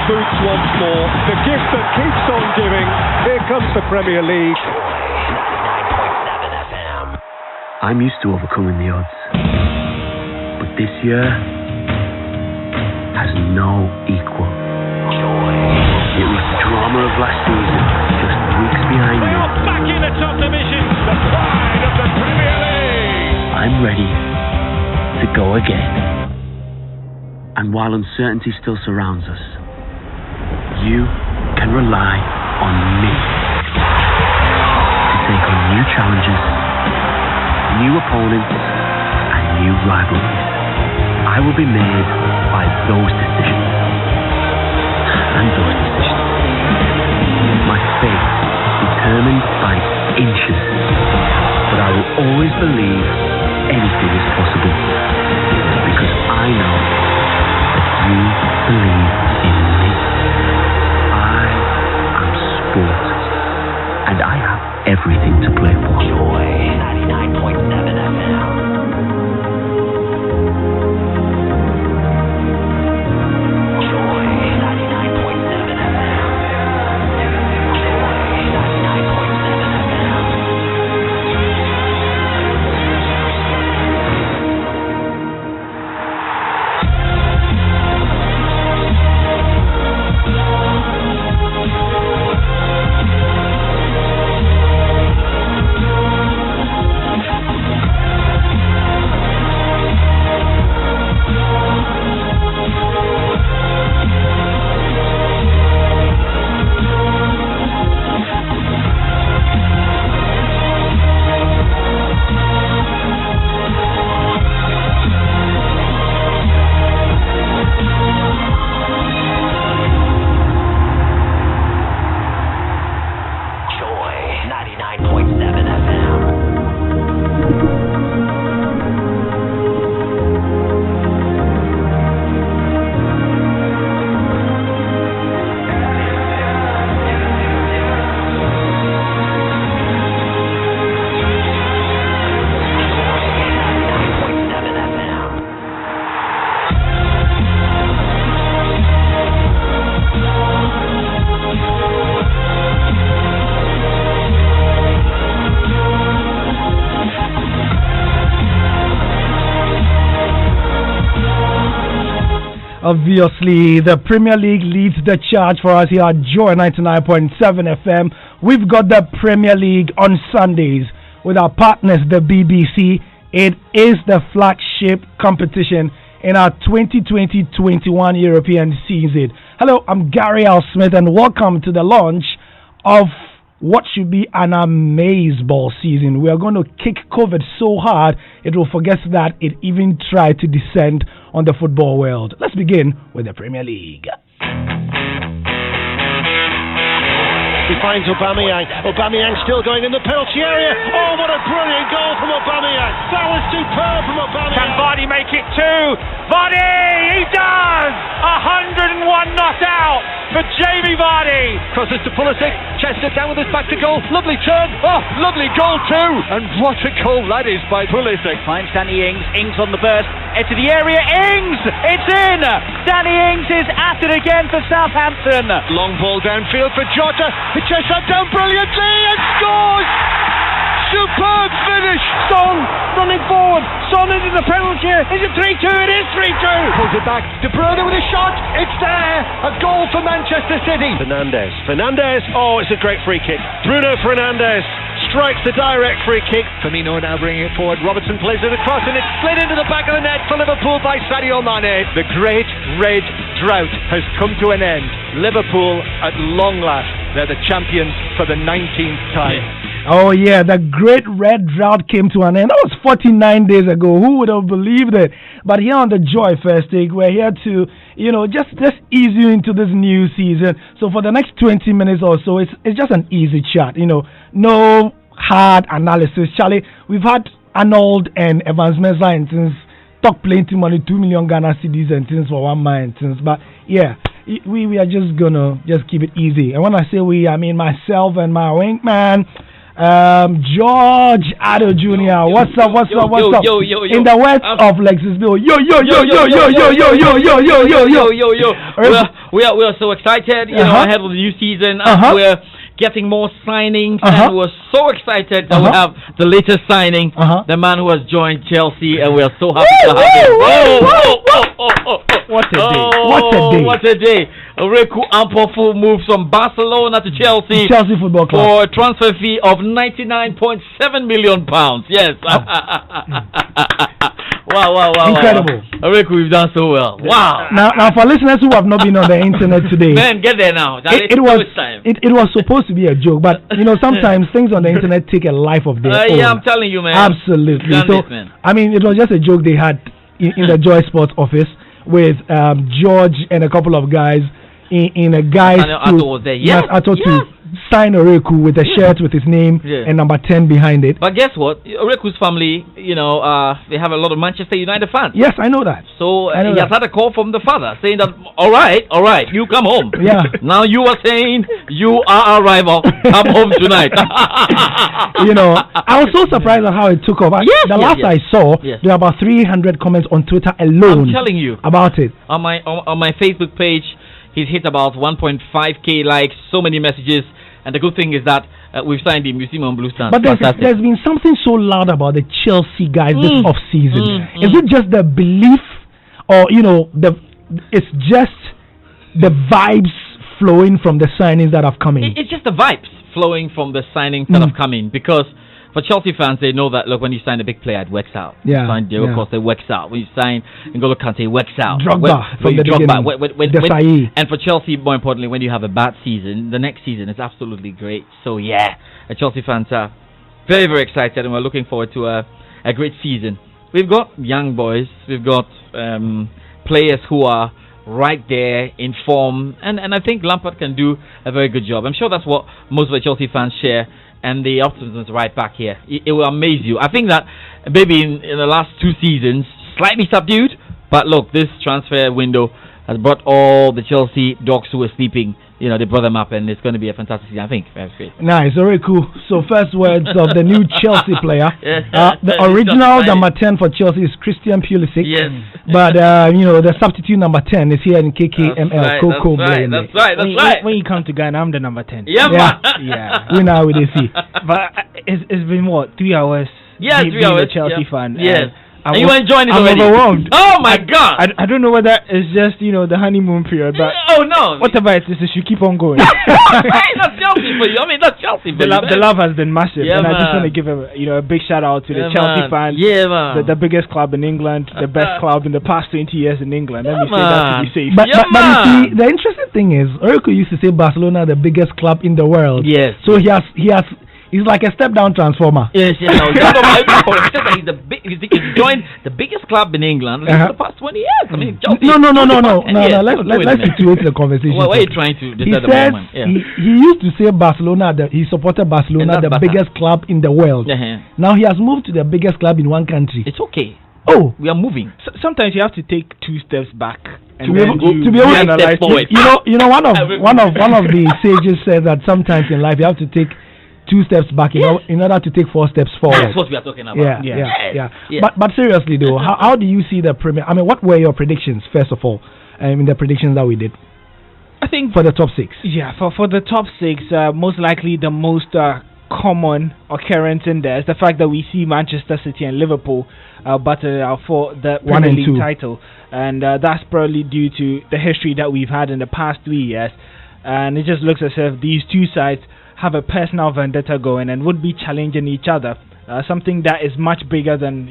boots once more. The gift that keeps on giving. Here comes the Premier League. I'm used to overcoming the odds, but this year has no equal. It was the drama of last season, just weeks behind me. They are back in the top division, the pride of the Premier League. I'm ready to go again. And while uncertainty still surrounds us, you can rely on me to take on new challenges, new opponents, and new rivalries. I will be made by those decisions. And those decisions. My fate determined by inches. But I will always believe anything is possible. Because I know that you believe in me. I am sport. And I have everything to play for. Joy 99.7 FM. Obviously, the Premier League leads the charge for us here at Joy 99.7 FM. We've got the Premier League on Sundays with our partners, the BBC. It is the flagship competition in our 2020-21 European season. Hello, I'm Gary Al Smith, and welcome to the launch of what should be an amazeball season. We are going to kick COVID so hard it will forget that it even tried to descend on the football world. Let's begin with the Premier League. He finds Aubameyang. Aubameyang still going in the penalty area. Oh, what a brilliant goal from Aubameyang. That was superb from Aubameyang. Can Vardy make it too? Vardy! He does! 101 not out for Jamie Vardy. Crosses to Pulisic. Chested down with his back to goal. Lovely turn. Oh, lovely goal too. And what a goal that is by Pulisic. Finds Danny Ings. Ings on the burst. Into the area. Ings! It's in! Danny Ings is at it again for Southampton. Long ball downfield for Jota. He chests that down brilliantly and scores! Superb finish! Son running forward. Son into the penalty area. Is it 3-2? It is 3-2. Pulls it back. De Bruyne with a shot. It's there. A goal for Manchester City. Fernandes. Oh, it's a great free kick. Bruno Fernandes strikes the direct free kick. Firmino now bringing it forward. Robertson plays it across and it's slid into the back of the net for Liverpool by Sadio Mane. The great red drought has come to an end. Liverpool at long last. They're the champions for the 19th time. Oh yeah, the great red drought came to an end. That was 49 days ago. Who would have believed it? But here on the Joy First Take, we're here to, just ease you into this new season. So for the next 20 minutes or so, it's just an easy chat. No hard analysis. Charlie, we've had Arnold and Evans Mensah and things talk plenty money, 2 million Ghana cedis and things for 1 man and things. But yeah, we are just gonna keep it easy. And when I say we, I mean myself and my wingman. George Addo Jr. What's up? In the words of Lexus Bill, yo. We are so excited, ahead of the new season. We're getting more signings, and we're so excited that we have the latest signing, the man who has joined Chelsea, and we are so happy to have him. What a day! What a day! Reku Ampofu moves from Barcelona to Chelsea Football Club for a transfer fee of £99.7 million. Yes. Wow. Incredible. Reku, we've done so well. Wow. Now for listeners who have not been on the internet today, man, get there now. It was supposed to be a joke, but sometimes things on the internet take a life of their own. Yeah, I'm telling you, man. Absolutely. So, I mean, it was just a joke they had in the Joy Sports office with George and a couple of guys in a guy's to sign Oreku with a shirt with his name and number 10 behind it. But guess what? Oreku's family, they have a lot of Manchester United fans. Yes, I know that. So he has had a call from the father saying that, all right, you come home. Yeah. Now you are saying you are our rival. Come home tonight. I was so surprised at how it took off. Last I saw, there were about 300 comments on Twitter alone. I'm telling you about it. On my Facebook page, he's hit about 1.5k likes, so many messages. And the good thing is that we've signed him. You see him on Blue Stand. But there's been something so loud about the Chelsea guys this off-season. Is it just the belief, or it's just the vibes flowing from the signings that have come in? It's just the vibes flowing from the signings that have come in, because for Chelsea fans, they know that, look, when you sign a big player, it works out. Yeah. You sign Diego Costa, it works out. When you sign N'Golo Kante, it works out. Drogba from the beginning. And for Chelsea, more importantly, when you have a bad season, the next season is absolutely great. So, the Chelsea fans are very, very excited, and we're looking forward to a great season. We've got young boys. We've got players who are right there in form. And I think Lampard can do a very good job. I'm sure that's what most of the Chelsea fans share. And the optimism is right back here. It will amaze you. I think that maybe in the last 2 seasons, slightly subdued. But look, this transfer window has brought all the Chelsea dogs who were sleeping. They brought them up, and it's going to be a fantastic season, I think. Very great. Nice, very cool. So first words of the new Chelsea player. The original number 10 for Chelsea is Christian Pulisic. Yes. But, the substitute number 10 is here in KKML. Coco. That's right. When you come to Ghana, I'm the number 10. Yeah. We now with AC. But it's been, 3 hours? Yeah, 3 hours. A Chelsea fan. Yes. And you enjoying it already? I'm overwhelmed. Oh my God! I don't know whether it's just the honeymoon period, but no, whatever it is, it should keep on going. That's Chelsea for you. I mean, that's Chelsea for you. The love has been massive, and I just want to give a big shout out to the Chelsea fans. Yeah, man. The biggest club in England, the best club in the past 20 years in England. Let me say that to be safe. But you see, the interesting thing is, Oreku used to say Barcelona the biggest club in the world. Yes. So he's like a step-down transformer. Yes. He's joined the biggest club in England in the past 20 years. I mean, no. Let's situate the conversation. What are you trying to decide at the moment? He used to say Barcelona, he supported Barcelona, the biggest club in the world. Now he has moved to the biggest club in one country. It's okay. Oh, we are moving. Sometimes you have to take 2 steps back and to be able to analyze forward. One of the sages said that sometimes in life you have to take 2 steps back in order to take 4 steps forward. That's what we are talking about. Yeah. But seriously though, how do you see the Premier? I mean, what were your predictions first of all? In the predictions that we did. I think for the top 6. Yeah, for the top 6, most likely the most common occurrence in there is the fact that we see Manchester City and Liverpool battle out for the Premier League title, and that's probably due to the history that we've had in the past 3 years, and it just looks as if these 2 sides have a personal vendetta going and would be challenging each other, something that is much bigger than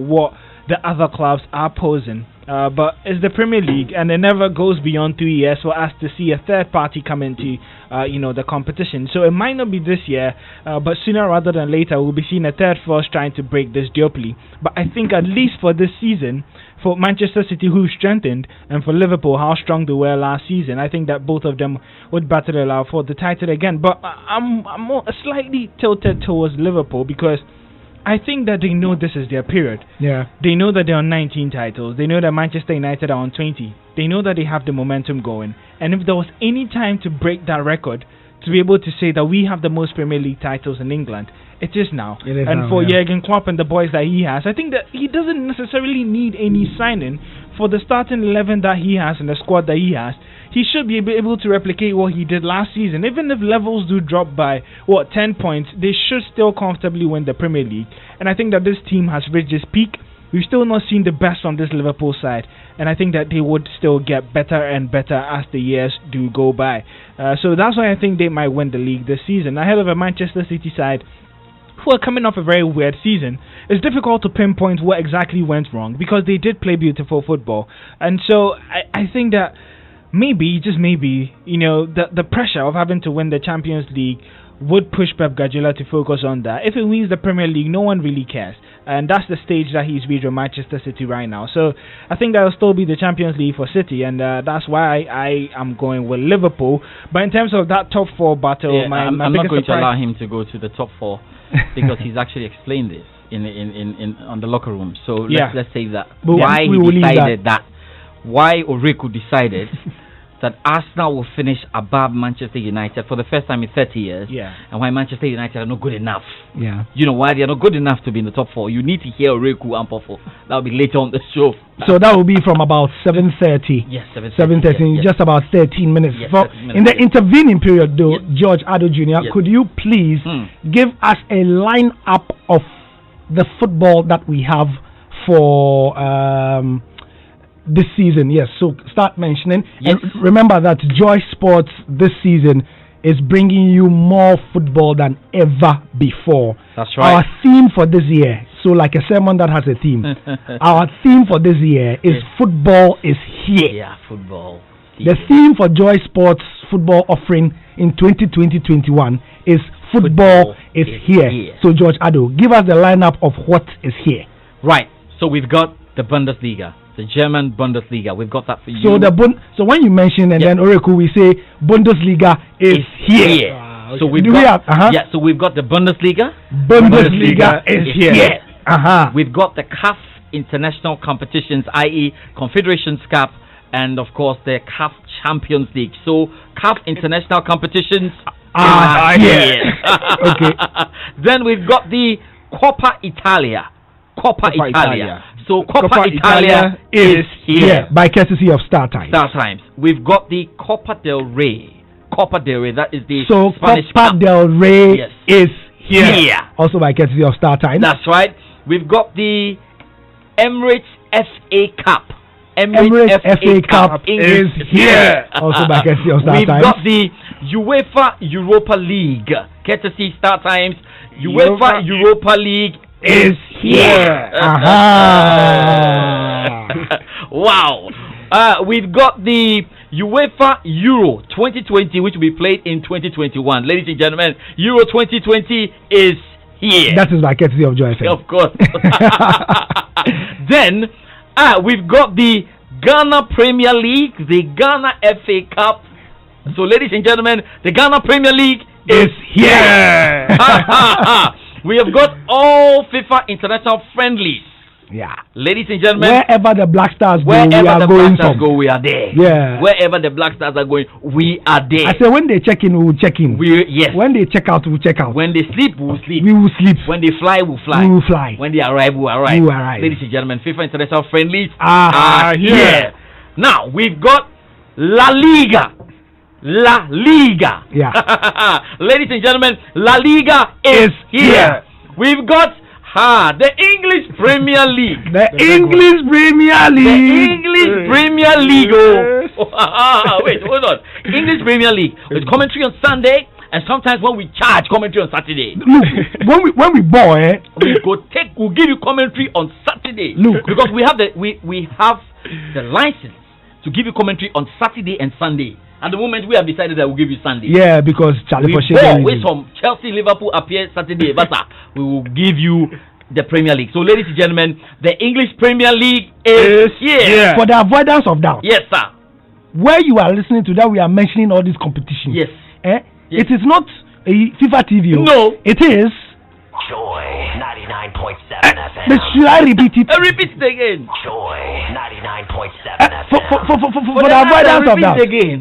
what the other clubs are posing. But it's the Premier League, and it never goes beyond 3 years for us to see a third party come into the competition. So it might not be this year, but sooner rather than later we'll be seeing a third force trying to break this duopoly. But I think at least for this season, for Manchester City, who strengthened, and for Liverpool, how strong they were last season, I think that both of them would battle it out for the title again. But I'm more slightly tilted towards Liverpool, because I think that they know this is their period. Yeah. They know that they're on 19 titles. They know that Manchester United are on 20. They know that they have the momentum going. And if there was any time to break that record, to be able to say that we have the most Premier League titles in England. It is now. And for Jurgen Klopp and the boys that he has, I think that he doesn't necessarily need any signing for the starting 11 that he has and the squad that he has. He should be able to replicate what he did last season. Even if levels do drop by 10 points, they should still comfortably win the Premier League. And I think that this team has reached its peak. We've still not seen the best on this Liverpool side, and I think that they would still get better and better as the years do go by. So that's why I think they might win the league this season, ahead of a Manchester City side who are coming off a very weird season. It's difficult to pinpoint what exactly went wrong because they did play beautiful football. And so I think that maybe, just maybe, the pressure of having to win the Champions League would push Pep Guardiola to focus on that. If it wins the Premier League, no one really cares. And that's the stage that he's reached with Manchester City right now. So I think that will still be the Champions League for City, and that's why I am going with Liverpool. But in terms of that top four battle, I'm not going to allow him to go to the top four because he's actually explained this in on the locker room. So let's save that. But why he decided that? Why Oreku decided that Arsenal will finish above Manchester United for the first time in 30 years, and why Manchester United are not good enough. You know why they are not good enough to be in the top four? You need to hear Oreku and Pofo. That will be later on the show. So that will be from about 7:30. Yes, 7:30. Just about 13 minutes. Yes, 13 minutes. In the intervening period, though, George Ado Jr., could you please give us a line-up of the football that we have for this season? Yes, so start mentioning. And remember that Joy Sports this season is bringing you more football than ever before. That's right. Our theme for this year, so like a sermon that has a theme, our theme for this year is football is here. Yeah, football. The theme for Joy Sports football offering in 2020-21 is football is here. So George Ado, give us the lineup of what is here. Right, so we've got the Bundesliga. The German Bundesliga. We've got that for you. So when you mention and then Oreku, we say Bundesliga is here. Okay. So we've got so we've got the Bundesliga. Bundesliga is here. We've got the CAF international competitions, i.e. Confederations Cup, and of course the CAF Champions League. So CAF international competitions are here. Okay. Then we've got the Coppa Italia. Coppa Italia. So Coppa Italia is here by courtesy of Star Times. Star Times. We've got the Copa del Rey. Copa del Rey, that is the Spanish Copa Cup. del Rey is here. Also by courtesy of Star Times. That's right. We've got the Emirates FA Cup. Emirates FA Cup is here. Also by courtesy of Star Times. We've got the UEFA Europa League. Courtesy Star Times. UEFA Europa League is here. Wow. We've got the UEFA Euro 2020, which will be played in 2021. Ladies and gentlemen, Euro 2020 is here. That is by courtesy of Joy FM. Of course. Then we've got the Ghana Premier League, the Ghana FA Cup. So ladies and gentlemen, the Ghana Premier League is here. We have got all FIFA international friendlies. Yeah. Ladies and gentlemen, wherever the Black Stars go, we are there. Yeah. Wherever the Black Stars are going, we are there. I say when they check in, we will check in. When they check out, we will check out. When they sleep, we will sleep. We will sleep. When they fly, we will fly. We will fly. When they arrive, we will arrive. We will arrive. Ladies and gentlemen, FIFA international friendlies are here. Now, we've got La Liga. La Liga. Yeah. Ladies and gentlemen, La Liga is here. We've got the English Premier League. The English Premier League. Wait, hold on. English Premier League with commentary on Sunday, and sometimes when we charge commentary on Saturday. Look, when we ball, we'll give you commentary on Saturday. Look, because we have the license to give you commentary on Saturday and Sunday. At the moment, we have decided that we'll give you Sunday. Yeah, because Charlie for with some Chelsea, Liverpool appear Saturday, but we will give you the Premier League. So, ladies and gentlemen, the English Premier League is here. For the avoidance of doubt. Yes, sir. Where you are listening to that, we are mentioning all these competitions. Yes. Yes. It is not a FIFA TV. No. It is Joy 99.7 FM. Should I repeat it? Repeat it again. Joy 99.7 FM. For the avoidance of doubt. Repeat it again.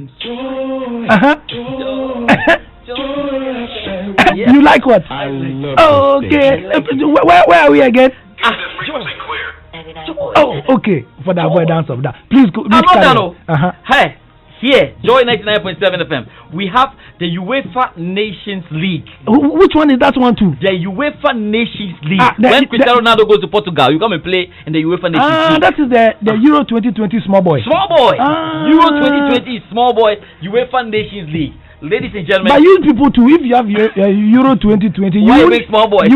You like what? I love okay. Where are we again? Oh, okay. For the avoidance of that, please go. I'm not done. Hey, here, Joy 99.7 FM. We have the UEFA Nations League. Which one is that one too? The UEFA Nations League. When Cristiano Ronaldo goes to Portugal, you come and play in the UEFA Nations League. That is the Euro 2020 small boy. Small boy. Euro 2020 small boy UEFA Nations League. Ladies and gentlemen, but you people too, if you have Euro 2020, you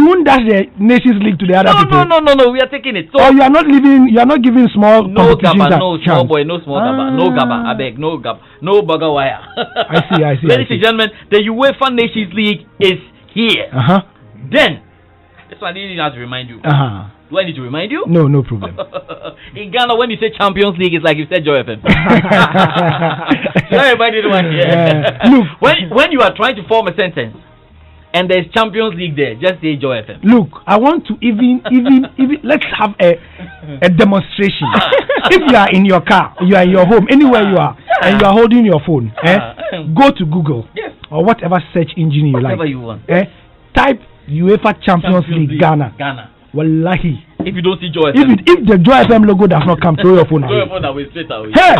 won't dash the Nations League to the other people. No, we are taking it. So you are not giving small no gaba, no small boy, no small gaba, no gaba, I beg, no gaba, no bugger wire. I see. Ladies and gentlemen, the UEFA Nations League is here. Then, this one I didn't have to remind you. Do I need to remind you? No problem. In Ghana, when you say Champions League, it's like you said Joy FM. Everybody know what? Look, when you are trying to form a sentence and there's Champions League there, just say Joy FM. Look, I want to even let's have a demonstration. If you are in your car, you are in your home, anywhere you are, and you are holding your phone, go to Google or whatever search engine you like. Whatever you want. Type UEFA Champions League Ghana. Wallahi. If you don't see Joy FM, if the Joy FM logo does not come, throw your phone away. Throw your phone away straight away. Hey,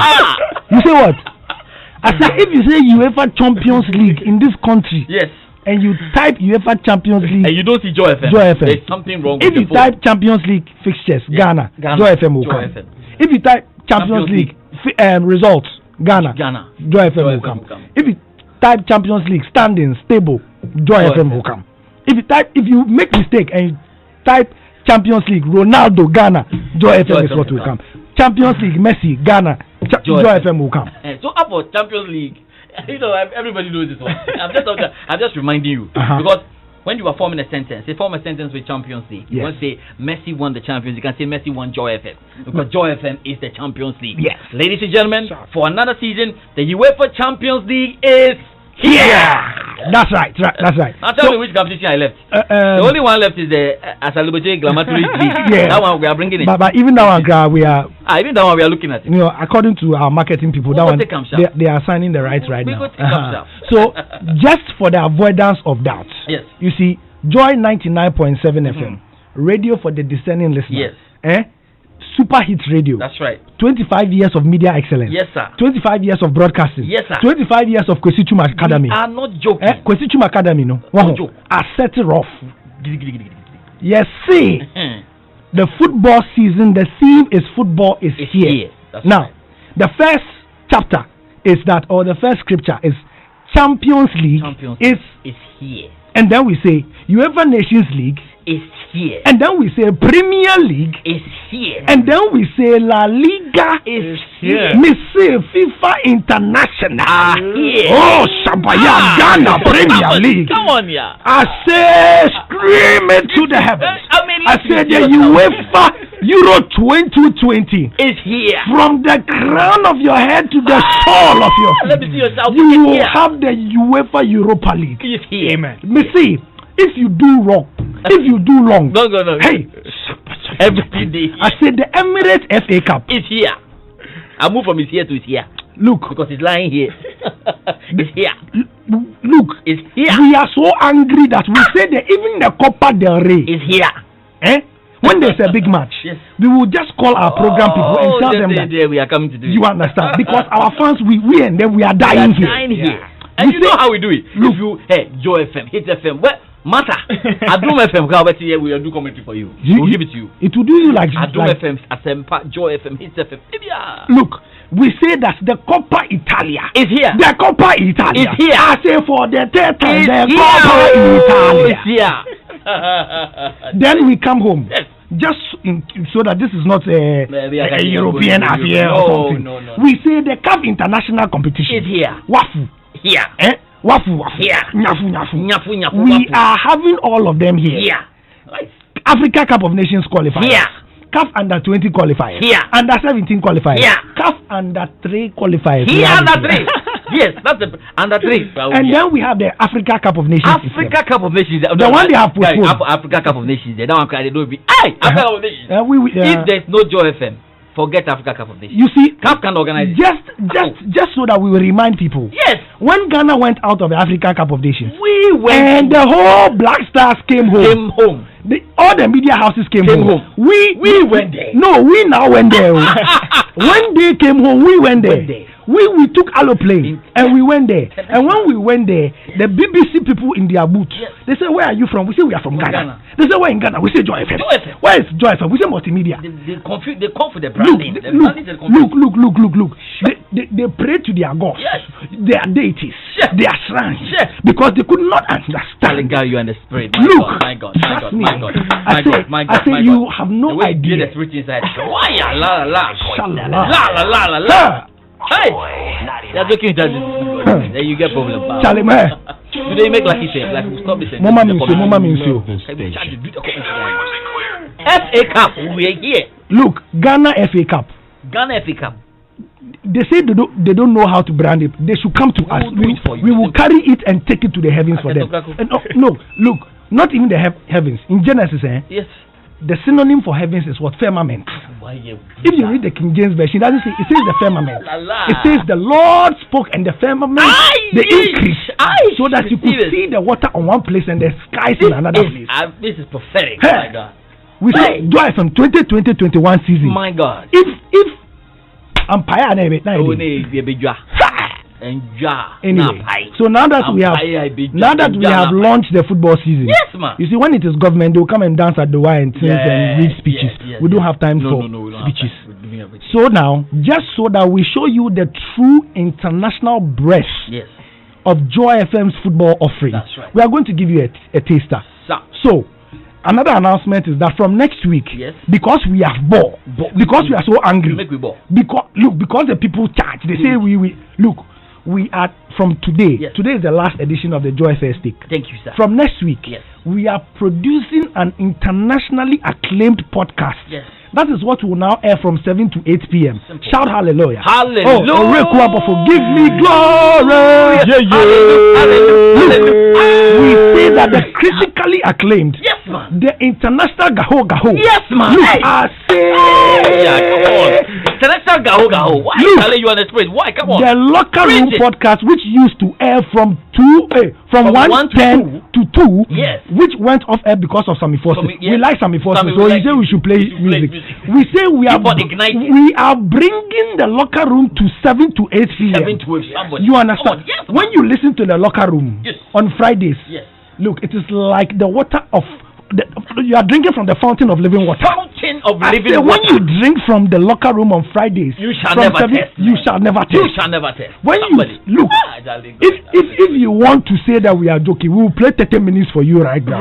you say what? I said if you say UEFA Champions League in this country, yes, and you type UEFA Champions League, and you don't see Joy FM, there's something wrong. If you type Champions League fixtures, Ghana, Joy FM will come. If you type Champions League results, Ghana, Joy FM will come. If you type Champions League standings, table, Joy FM will come. If you make mistake and you type Champions League Ronaldo Ghana, Joy FM is what will come. Champions League Messi Ghana, Joy FM will come. So up for Champions League, everybody knows this one. I'm just reminding you because when you are forming a sentence, you form a sentence with Champions League. You want to say Messi won the Champions League. You can say Messi won Joy FM because Joy FM is the Champions League. Yes, ladies and gentlemen, for another season, the UEFA Champions League is here. That's right. Now tell me which competition I left. The only one left is the Asalubete Glamatory League. That one we are bringing it. But even that one, we are. Even that one we are looking at it. You know, according to our marketing people, that one they are signing the rights right now. So just for the avoidance of doubt, yes, you see, Joy 99.7 FM, radio for the discerning listener. Yes. Super hit radio. That's right. 25 years of media excellence. Yes, sir. 25 years of broadcasting. Yes, sir. 25 years of Kwesichum Academy. We are not joking. Kwesichum Academy, no. No joke. I set it off. Yes, see. The football season, the theme is football is here. Now, the first chapter is that, or the first scripture is Champions League is here. And then we say UEFA Nations League is here. And then we say Premier League is here. And then we say La Liga is here. Me say FIFA International here. Oh, Shabaya Ghana Premier League. Come on, yeah. I say scream it to the heavens. I say the UEFA Euro 2020 is here. From the crown of your head to the sole of your feet. Let me see yourself. You will have the UEFA Europa League. Is here. Amen. Me see. If you do wrong, if you do long, no. Hey, every day. I said the Emirates FA Cup is here. I move from is here to is here. Look, because it's lying here. It's here. Look, it's here. We are so angry that we say that even the Copa del Rey is here. When there's a big match, yes, we will just call our program people and tell them that we are coming to do it. You understand? Because our fans, we and then we are dying here. Yeah. And you know how we do it. Look, if you Joy FM, Hit FM, matter. Adum FM, we will do commentary for you. We'll give it to you. It will do you like Adum FM, Asempa, Joy FM, Hit FM. Look, we say that the Coppa Italia is here. The Coppa Italia is here. I say for the third time, the Coppa Italia is here. Then we come home. Yes. Just so that this is not a European affair or something. No. We say the CAF International Competition is here. Wafu. Here. Wafu. Here. Nyafu. We are having all of them here. Here. Right. Africa Cup of Nations qualifiers. Here. CAF Under 20 qualifiers. Here. Under 17 qualifiers. Here. CAF Under 3 qualifiers. Here. Under 3. Yes, that's the Under 3. And then we have the Africa Cup of Nations. Africa Cup of Nations. The one they have postponed. Africa Cup of Nations. They don't be. Hey, Africa Cup of Nations. If there's no Joy FM Forget Africa Cup of Nations. You see, CAF can organize just so that we will remind people. Yes. When Ghana went out of the Africa Cup of Nations, we went and the whole Black Stars came home. All the media houses came home. We went there. No, we now went there. When they came home, we went there. We took alloplane and we went there. And when we went there, the BBC people in their booth, they say, "Where are you from?" We say, "We are from Ghana." They say, "Where in Ghana?" We say, "Joy FM." Where is Joy FM? We say, "Multimedia." They come for the branding. Look. They pray to their gods, their deities, their shrines, because they could not understand. You and the spirit. My God. I say you have no idea. Hey, they're joking. Then you get problem. Charlie, man. Today you make like he said, like we stop this. Mama means you. FA Cup, we are here. Look, Ghana FA Cup. They say they don't know how to brand it. They should come to us. We will carry it and take it to the heavens for them. No, look, not even the heavens. In Genesis, yes. The synonym for heavens is what? Firmament. If you read the King James Version, it doesn't say, it says the firmament. It says the Lord spoke and the firmament, the increase, so that you could see the water on one place and the skies in another place. This is prophetic. My God. We say Joy from 2020-21 season. My God. If Empire anyway, so now that we have launched the football season, yes, man. You see, when it is government, they will come and dance at the wine and read speeches. We don't have time for speeches. So now, just so that we show you the true international breadth of Joy FM's football offering, we are going to give you a taster. So another announcement is that from next week, because we have ball, because we are so angry, because the people charge, they say we are from today. Today is the last edition of the Joy Fair Stick. Thank you, sir. From next week, we are producing an internationally acclaimed podcast. That is what will now air from 7 to 8 p.m. Simple. Shout hallelujah. Hallelujah. Give me glory. Hallelujah. We say that the critically acclaimed, the international gaho. Yes, man. I say, come on. International gaho. Why are you telling you on the spirit? Why? Come on. The Locker Room podcast, which used to air from 1:10 to 2, which went off air because of Sammy Foster. We like Sammy Foster, so he said we should play music. We say we are bringing the Locker Room to 7 to 8 p.m. You understand? When you listen to the Locker Room on Fridays, look, it is like the water of you are drinking from the fountain of living water. When you drink from the Locker Room on Fridays, you shall never test. When you look, if you want to say that we are joking, we will play 30 minutes for you right now.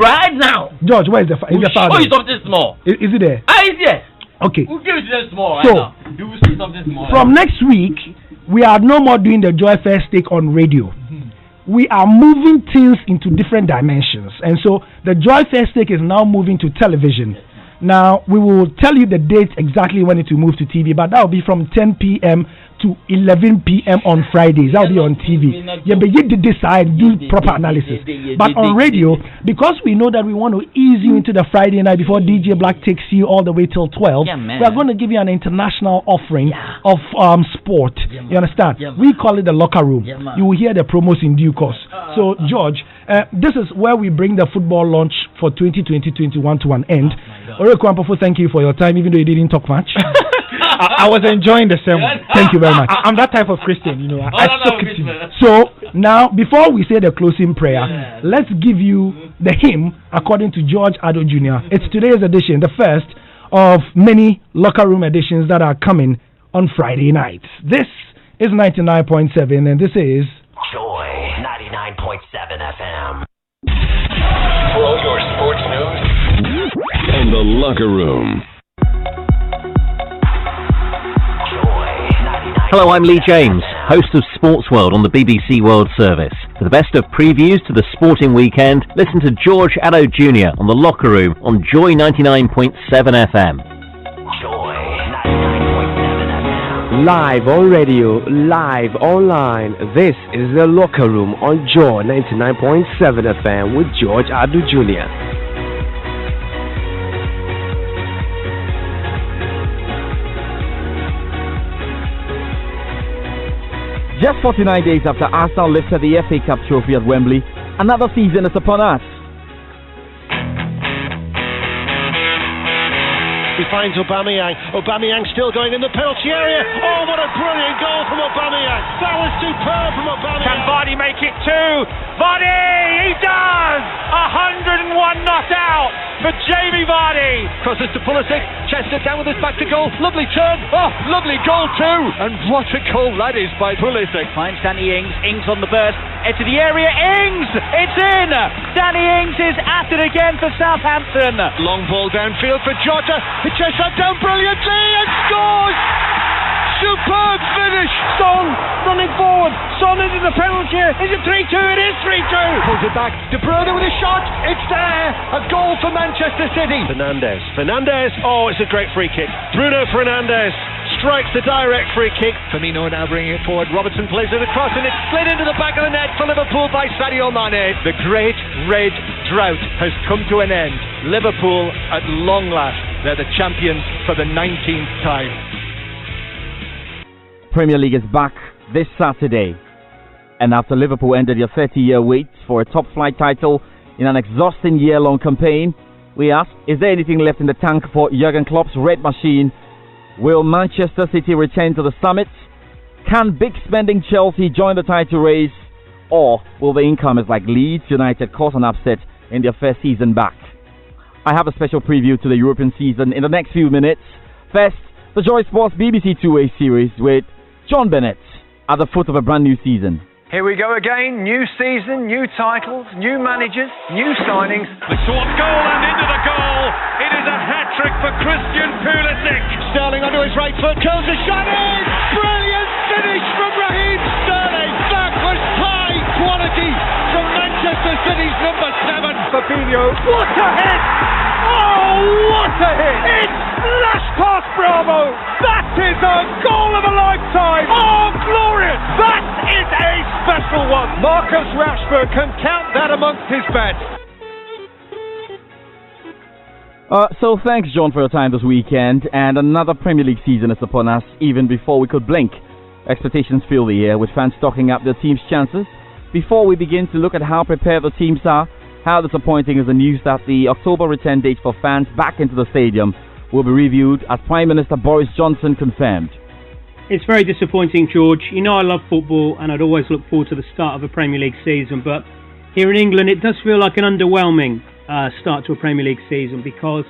George, where is the file? Show you something small. Is it there? It's there. Okay. We'll give it to them small right now. You will see something small. From next week, we are no more doing the Joy Fair Stick on radio. We are moving things into different dimensions, and so the Joy Fair Stick is now moving to television. Now we will tell you the date exactly when it will move to TV, but that will be from 10 p.m. to 11 p.m. on Fridays. That will be on TV. But you did decide, do proper analysis. But on radio, because we know that we want to ease you into the Friday night before DJ Black takes you all the way till 12, we are going to give you an international offering of sport. You understand? We call it the Locker Room. You will hear the promos in due course. So, George, this is where we bring the football launch for 2020-21 to an end. Thank you for your time, even though you didn't talk much. I was enjoying the sermon. Thank you very much. I'm that type of Christian, I took it to you. So now, before we say the closing prayer, let's give you the hymn according to George Addo Jr. It's today's edition, the first of many Locker Room editions that are coming on Friday nights. This is 99.7, and this is Joy 99.7 FM. For all your sports news and the Locker Room. Hello, I'm Lee James, host of Sports World on the BBC World Service. For the best of previews to the sporting weekend, listen to George Addo Jr. on The Locker Room on Joy 99.7 FM. Joy 99.7 FM. Live on radio, live online. This is The Locker Room on Joy 99.7 FM with George Addo Jr. Just 49 days after Arsenal lifted the FA Cup trophy at Wembley, another season is upon us. He finds Aubameyang. Aubameyang still going in the penalty area. Oh, what a brilliant goal from Aubameyang. That was superb from Aubameyang. Can Vardy make it too? Vardy! He does! 101 not out for Jamie Vardy. Crosses to Pulisic. Chester down with his back to goal. Lovely turn. Oh, lovely goal too. And what a goal that is by Pulisic. Finds Danny Ings. Ings on the burst. Into the area. Ings! It's in! Danny Ings is at it again for Southampton. Long ball downfield for Jota. He chests that down brilliantly and scores! Superb finish! Son running forward. Son into the penalty. Is it 3-2? It is 3-2. Pulls it back. De Bruyne with a shot. It's there. A goal for Manchester City. Fernandes. Oh, it's a great free kick. Bruno Fernandes strikes the direct free kick. Firmino now bringing it forward. Robertson plays it across and it's slid into the back of the net for Liverpool by Sadio Mane. The great red drought has come to an end. Liverpool at long last. They're the champions for the 19th time. Premier League is back this Saturday. And after Liverpool ended their 30-year wait for a top-flight title in an exhausting year-long campaign, we asked, is there anything left in the tank for Jurgen Klopp's red machine? Will Manchester City return to the summit? Can big spending Chelsea join the title race? Or will the incomers like Leeds United cause an upset in their first season back? I have a special preview to the European season in the next few minutes. First, the Joy Sports BBC Two-Way series with John Bennett at the foot of a brand new season. Here we go again, new season, new titles, new managers, new signings. The short goal and into the goal. It is a hat-trick for Christian Pulisic. Sterling onto his right foot, curls a shot in. Brilliant finish from Raheem Sterling. That was high quality from Manchester City's number 7. Fabinho, what a hit! Oh, what a hit! It's flashed past Bravo. That is a goal of a lifetime. Oh, glorious! That is a special one. Marcus Rashford can count that amongst his bets. So thanks, John, for your time this weekend. And another Premier League season is upon us, even before we could blink. Expectations fill the air, with fans stocking up their team's chances. Before we begin to look at how prepared the teams are, how disappointing is the news that the October return date for fans back into the stadium will be reviewed, as Prime Minister Boris Johnson confirmed. It's very disappointing, George. You know I love football and I'd always look forward to the start of a Premier League season, but here in England it does feel like an underwhelming start to a Premier League season, because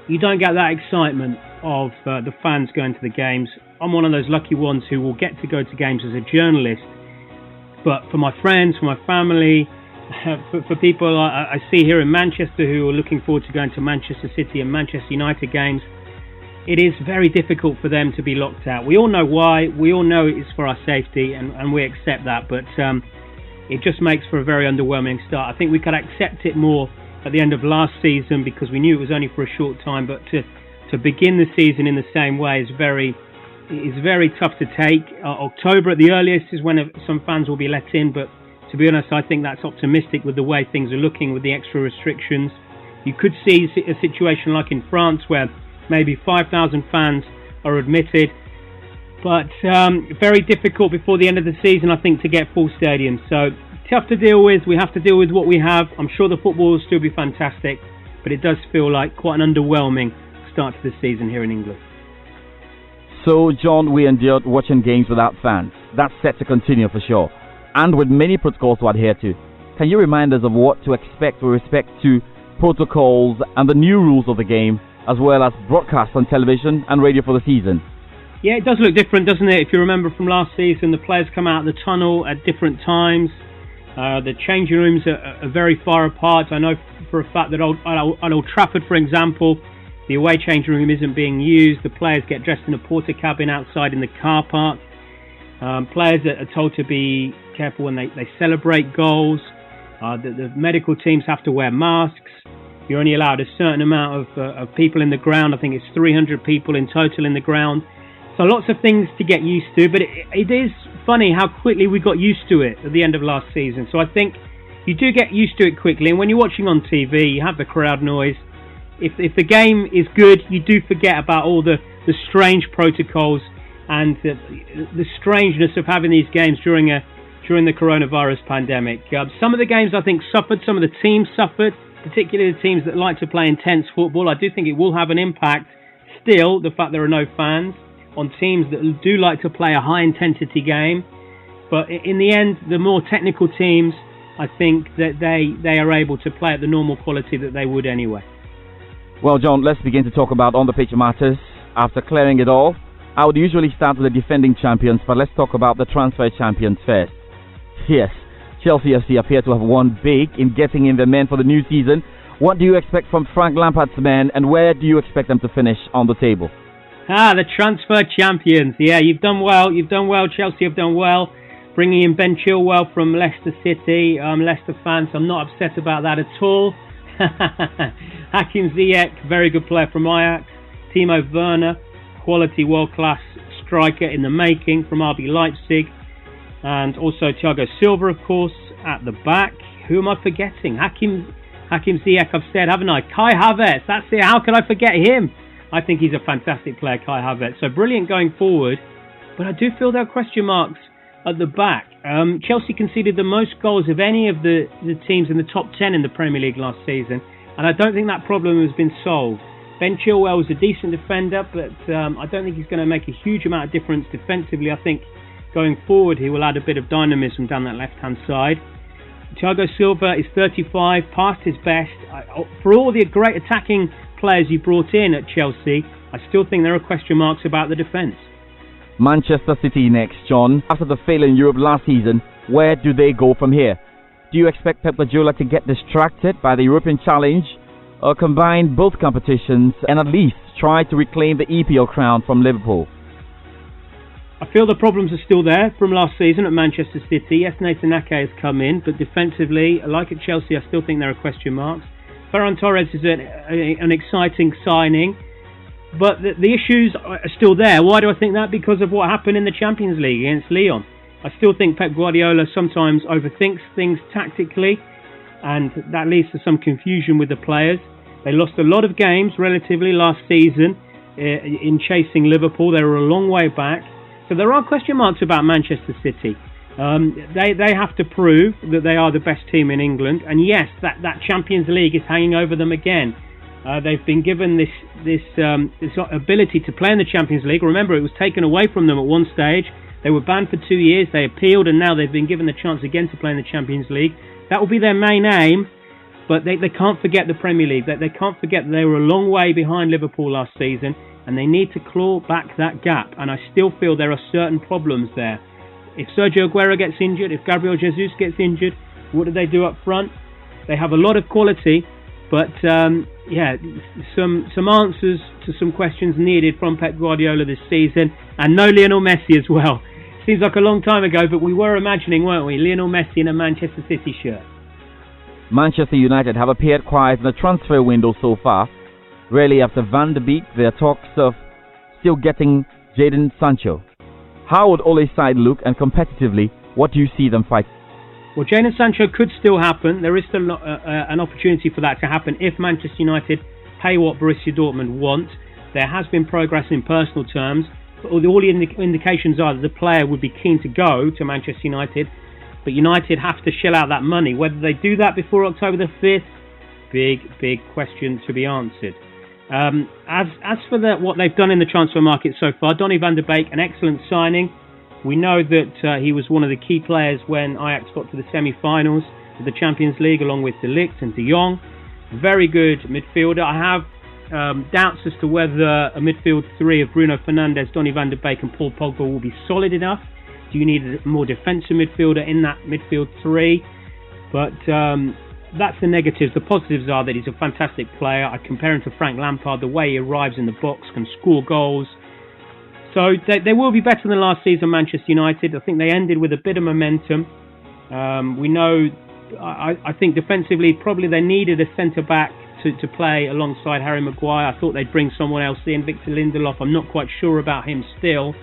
you don't get that excitement of the fans going to the games. I'm one of those lucky ones who will get to go to games as a journalist, but for my friends, for my family, for people I see here in Manchester who are looking forward to going to Manchester City and Manchester United games, it is very difficult for them to be locked out. We all know why. We all know it's for our safety, and we accept that, but it just makes for a very underwhelming start. I think we could accept it more at the end of last season, because we knew it was only for a short time, but to begin the season in the same way is very tough to take. October at the earliest is when some fans will be let in, but to be honest, I think that's optimistic with the way things are looking with the extra restrictions. You could see a situation like in France where maybe 5,000 fans are admitted, but very difficult before the end of the season, I think, to get full stadiums. So tough to deal with. We have to deal with what we have. I'm sure the football will still be fantastic, but it does feel like quite an underwhelming start to the season here in England. So, John, we endured watching games without fans. That's set to continue for sure, and with many protocols to adhere to. Can you remind us of what to expect with respect to protocols and the new rules of the game, as well as broadcasts on television and radio for the season? Yeah, it does look different, doesn't it? If you remember from last season, the players come out of the tunnel at different times. The changing rooms are very far apart. I know for a fact that at Old Trafford, for example, the away changing room isn't being used. The players get dressed in a porter cabin outside in the car park. Players are told to be careful when they celebrate goals. The medical teams have to wear masks. You're only allowed a certain amount of people in the ground. I think it's 300 people in total in the ground. So lots of things to get used to, but it is funny how quickly we got used to it at the end of last season. So I think you do get used to it quickly, and when you're watching on TV, you have the crowd noise. If the game is good, you do forget about all the strange protocols. and the strangeness of having these games during the coronavirus pandemic. Some of the games I think suffered, some of the teams suffered, particularly the teams that like to play intense football. I do think it will have an impact still, the fact there are no fans, on teams that do like to play a high intensity game. But in the end, the more technical teams, I think that they are able to play at the normal quality that they would anyway. Well, John, let's begin to talk about on-the-pitch matters. After clearing it all, I would usually start with the defending champions, but let's talk about the transfer champions first. Yes, Chelsea FC appear to have won big in getting in their men for the new season. What do you expect from Frank Lampard's men, and where do you expect them to finish on the table? The transfer champions. Yeah, you've done well. Chelsea have done well. Bringing in Ben Chilwell from Leicester City. Leicester fans, I'm not upset about that at all. Hakim Ziyech, very good player from Ajax. Timo Werner, quality world-class striker in the making from RB Leipzig. And also Thiago Silva, of course, at the back. Who am I forgetting? Hakim Ziyech, I've said, haven't I? Kai Havertz, that's it. How can I forget him? I think he's a fantastic player, Kai Havertz. So brilliant going forward. But I do feel there are question marks at the back. Chelsea conceded the most goals of any of the teams in the top 10 in the Premier League last season. And I don't think that problem has been solved. Ben Chilwell was a decent defender, but I don't think he's going to make a huge amount of difference defensively. I think going forward he will add a bit of dynamism down that left-hand side. Thiago Silva is 35, past his best. For all the great attacking players he brought in at Chelsea, I still think there are question marks about the defence. Manchester City next, John. After the failure in Europe last season, where do they go from here? Do you expect Pep Guardiola to get distracted by the European challenge, or combine both competitions and at least try to reclaim the EPL crown from Liverpool? I feel the problems are still there from last season at Manchester City. Yes, Nathan Ake has come in, but defensively, like at Chelsea, I still think there are question marks. Ferran Torres is an exciting signing, but the issues are still there. Why do I think that? Because of what happened in the Champions League against Lyon. I still think Pep Guardiola sometimes overthinks things tactically, and that leads to some confusion with the players. They lost a lot of games relatively last season in chasing Liverpool. They were a long way back. So there are question marks about Manchester City. They have to prove that they are the best team in England. And yes, that Champions League is hanging over them again. They've been given this ability to play in the Champions League. Remember, it was taken away from them at one stage. They were banned for 2 years. They appealed, and now they've been given the chance again to play in the Champions League. That will be their main aim, but they can't forget the Premier League. They can't forget that they were a long way behind Liverpool last season, and they need to claw back that gap. And I still feel there are certain problems there. If Sergio Aguero gets injured, if Gabriel Jesus gets injured, what do they do up front? They have a lot of quality, but some answers to some questions needed from Pep Guardiola this season, and no Lionel Messi as well. Seems like a long time ago, but we were imagining, weren't we, Lionel Messi in a Manchester City shirt. Manchester United have appeared quiet in the transfer window so far. Really, after Van de Beek, there are talks of still getting Jadon Sancho. How would Ole's side look, and competitively, what do you see them fight? Well, Jadon Sancho could still happen. There is still an opportunity for that to happen if Manchester United pay what Borussia Dortmund want. There has been progress in personal terms. All the indications are that the player would be keen to go to Manchester United, but United have to shell out that money. Whether they do that before October the 5th, big question to be answered. As for what they've done in the transfer market so far, Donny van der Beek, an excellent signing. We know that he was one of the key players when Ajax got to the semi-finals of the Champions League, along with De Ligt and De Jong. Very good midfielder. I have doubts as to whether a midfield three of Bruno Fernandes, Donny van der Beek and Paul Pogba will be solid enough. Do you need a more defensive midfielder in that midfield three? But that's the negatives. The positives are that he's a fantastic player. I compare him to Frank Lampard, the way he arrives in the box, can score goals. So they will be better than last season, Manchester United. I think they ended with a bit of momentum. We know, I think defensively, probably they needed a centre-back to play alongside Harry Maguire. I thought they'd bring someone else in, Victor Lindelof. I'm not quite sure about him still.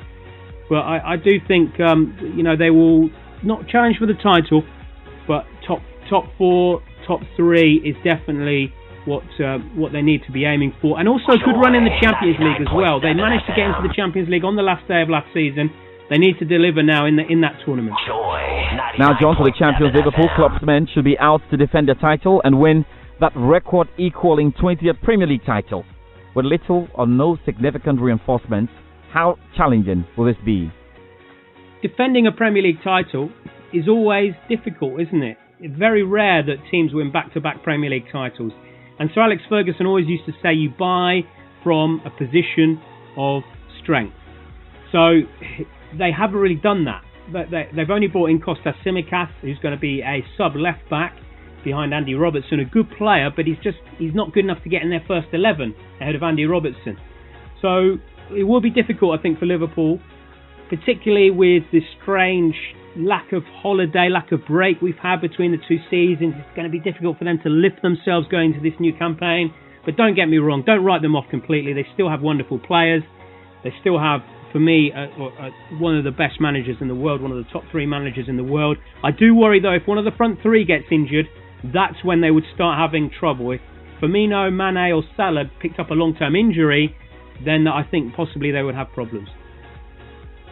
But I do think, they will not challenge for the title, but top four, top three is definitely what they need to be aiming for, and also a good run in the Champions League as well. They managed to get into the Champions League on the last day of last season. They need to deliver now in that tournament. Now, John, for the champions Liverpool, club's men should be out to defend the title and win that record-equaling 20th Premier League title. With little or no significant reinforcements, how challenging will this be? Defending a Premier League title is always difficult, isn't it? It's very rare that teams win back-to-back Premier League titles. And so Alex Ferguson always used to say you buy from a position of strength. So they haven't really done that. They've only brought in Kostas Tsimikas, who's going to be a sub left back behind Andy Robertson, a good player, but he's not good enough to get in their first 11 ahead of Andy Robertson. So it will be difficult, I think, for Liverpool, particularly with this strange lack of holiday, lack of break we've had between the two seasons. It's going to be difficult for them to lift themselves going into this new campaign. But don't get me wrong, don't write them off completely. They still have wonderful players. They still have, for me, one of the best managers in the world, one of the top 3 managers in the world. I do worry, though, if one of the front 3 gets injured, that's when they would start having trouble. If Firmino, Mane or Salah picked up a long-term injury, then I think possibly they would have problems.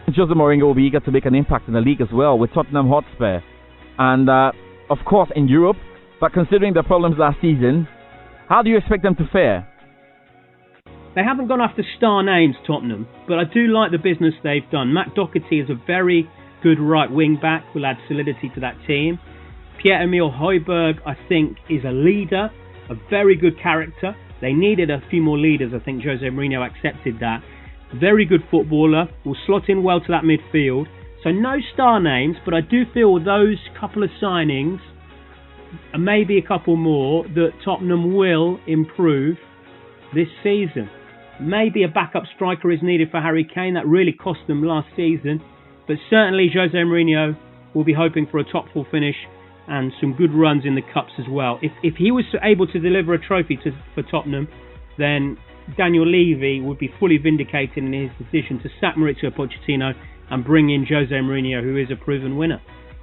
Jose Mourinho will be eager to make an impact in the league as well with Tottenham Hotspur. And, of course, in Europe. But considering the problems last season, how do you expect them to fare? They haven't gone after star names, Tottenham, but I do like the business they've done. Matt Doherty is a very good right wing-back, will add solidity to that team. Pierre-Emile Højbjerg, I think, is a leader, a very good character. They needed a few more leaders. I think Jose Mourinho accepted that. Very good footballer, will slot in well to that midfield. So no star names, but I do feel those couple of signings, and maybe a couple more, that Tottenham will improve this season. Maybe a backup striker is needed for Harry Kane. That really cost them last season. But certainly Jose Mourinho will be hoping for a top 4 finish and some good runs in the cups as well. If he was able to deliver a trophy for Tottenham, then Daniel Levy would be fully vindicated in his decision to sack Mauricio Pochettino and bring in Jose Mourinho, who is a proven winner.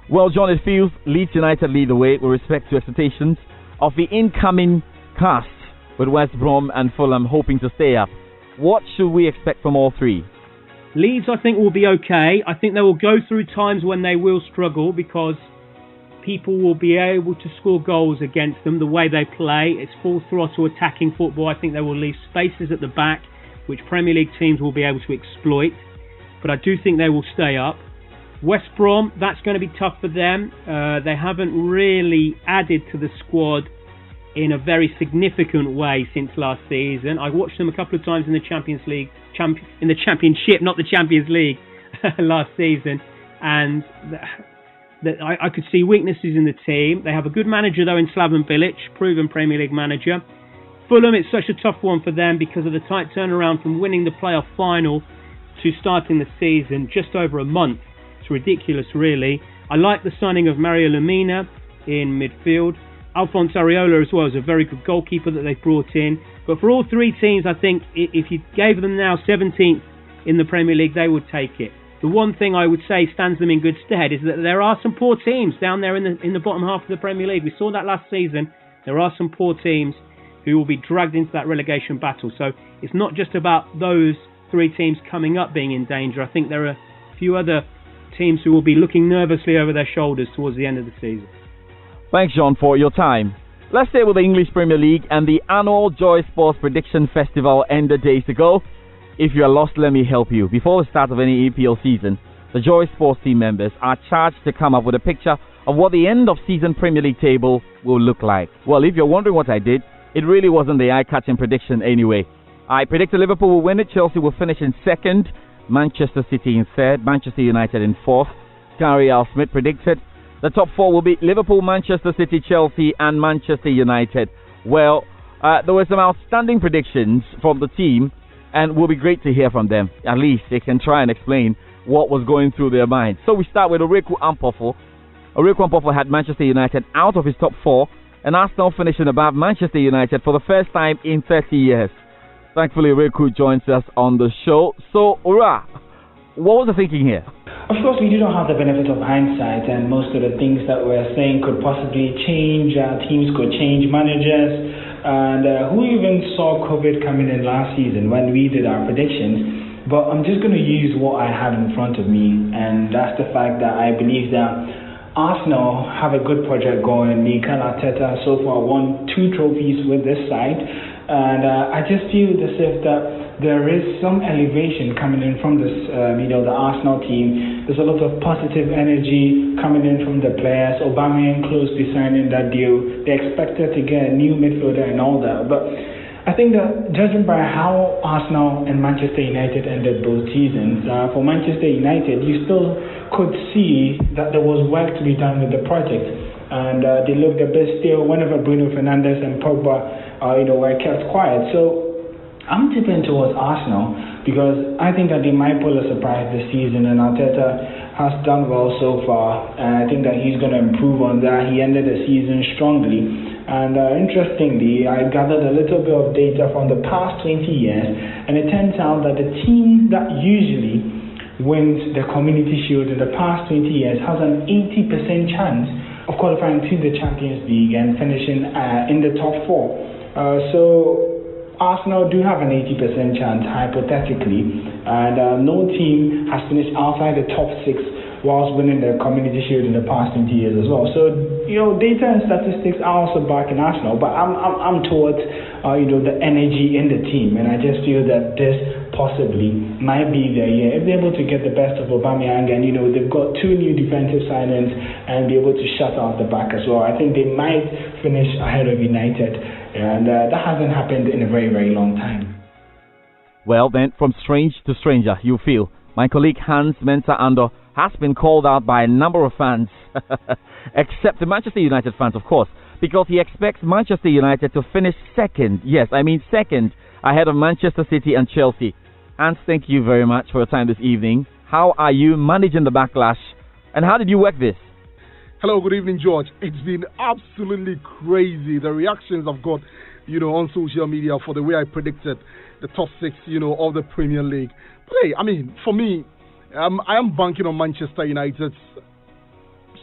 Well, John, it feels Leeds United lead the way with respect to expectations of the incoming cast, with West Brom and Fulham hoping to stay up. What should we expect from all 3? Leeds, I think, will be okay. I think they will go through times when they will struggle because people will be able to score goals against them the way they play. It's full throttle attacking football. I think they will leave spaces at the back, which Premier League teams will be able to exploit. But I do think they will stay up. West Brom, that's going to be tough for them. They haven't really added to the squad in a very significant way since last season. I watched them a couple of times in the Champions League, in the Championship, not the Champions League, last season, and I could see weaknesses in the team. They have a good manager though in Slaven Bilic, proven Premier League manager. Fulham, it's such a tough one for them because of the tight turnaround from winning the playoff final to starting the season, just over a month. It's ridiculous, really. I like the signing of Mario Lemina in midfield. Alphonse Areola as well is a very good goalkeeper that they've brought in. But for all 3 teams, I think if you gave them now 17th in the Premier League, they would take it. The one thing I would say stands them in good stead is that there are some poor teams down there in the bottom half of the Premier League. We saw that last season. There are some poor teams who will be dragged into that relegation battle. So it's not just about those 3 teams coming up being in danger. I think there are a few other teams who will be looking nervously over their shoulders towards the end of the season. Thanks, John, for your time. Let's stay with the English Premier League and the annual Joy Sports Prediction Festival ended days ago. If you are lost, let me help you. Before the start of any EPL season, the Joy Sports team members are charged to come up with a picture of what the end of season Premier League table will look like. Well, if you're wondering what I did, it really wasn't the eye-catching prediction anyway. I predicted Liverpool will win it, Chelsea will finish in 2nd, Manchester City in 3rd, Manchester United in 4th. Gary Al Smith predicted the top 4 will be Liverpool, Manchester City, Chelsea and Manchester United. Well, there were some outstanding predictions from the team, and it will be great to hear from them. At least they can try and explain what was going through their minds. So we start with Oreku Ampofo. Oreku Ampofo had Manchester United out of his top 4, and Arsenal finishing above Manchester United for the first time in 30 years. Thankfully, Oreku joins us on the show. So, Ora, what was the thinking here? Of course, we do not have the benefit of hindsight, and most of the things that we're saying could possibly change. Teams could change managers. And who even saw COVID coming in last season when we did our predictions? But I'm just going to use what I have in front of me, and that's the fact that I believe that Arsenal have a good project going. Mikel Arteta so far won 2 trophies with this side, and I just feel as if that there is some elevation coming in from this, the Arsenal team. There's a lot of positive energy coming in from the players. Aubameyang close to signing that deal. They expected to get a new midfielder and all that, but I think that judging by how Arsenal and Manchester United ended both seasons, for Manchester United, you still could see that there was work to be done with the project, and they looked a bit stale whenever Bruno Fernandes and Pogba, were kept quiet. So I'm tipping towards Arsenal because I think that they might pull a surprise this season, and Arteta has done well so far, and I think that he's going to improve on that. He ended the season strongly. And interestingly, I gathered a little bit of data from the past 20 years, and it turns out that the team that usually wins the Community Shield in the past 20 years has an 80% chance of qualifying to the Champions League and finishing in the top 4. So Arsenal do have an 80% chance, hypothetically, and no team has finished outside the top 6 whilst winning the Community Shield in the past 20 years as well. So, data and statistics are also backing Arsenal, but I'm towards, the energy in the team, and I just feel that this possibly might be their year. If they're able to get the best of Aubameyang, and, they've got 2 new defensive signings and be able to shut out the back as well, I think they might finish ahead of United, and that hasn't happened in a very, very long time. Well, then, from strange to stranger, you feel. My colleague Hans Mensah-Andor has been called out by a number of fans, except the Manchester United fans, of course, because he expects Manchester United to finish second, second, ahead of Manchester City and Chelsea. Hans, thank you very much for your time this evening. How are you managing the backlash, and how did you work this? Hello, good evening, George. It's been absolutely crazy, the reactions I've got, on social media for the way I predicted the top 6, of the Premier League. But hey, for me, I am banking on Manchester United's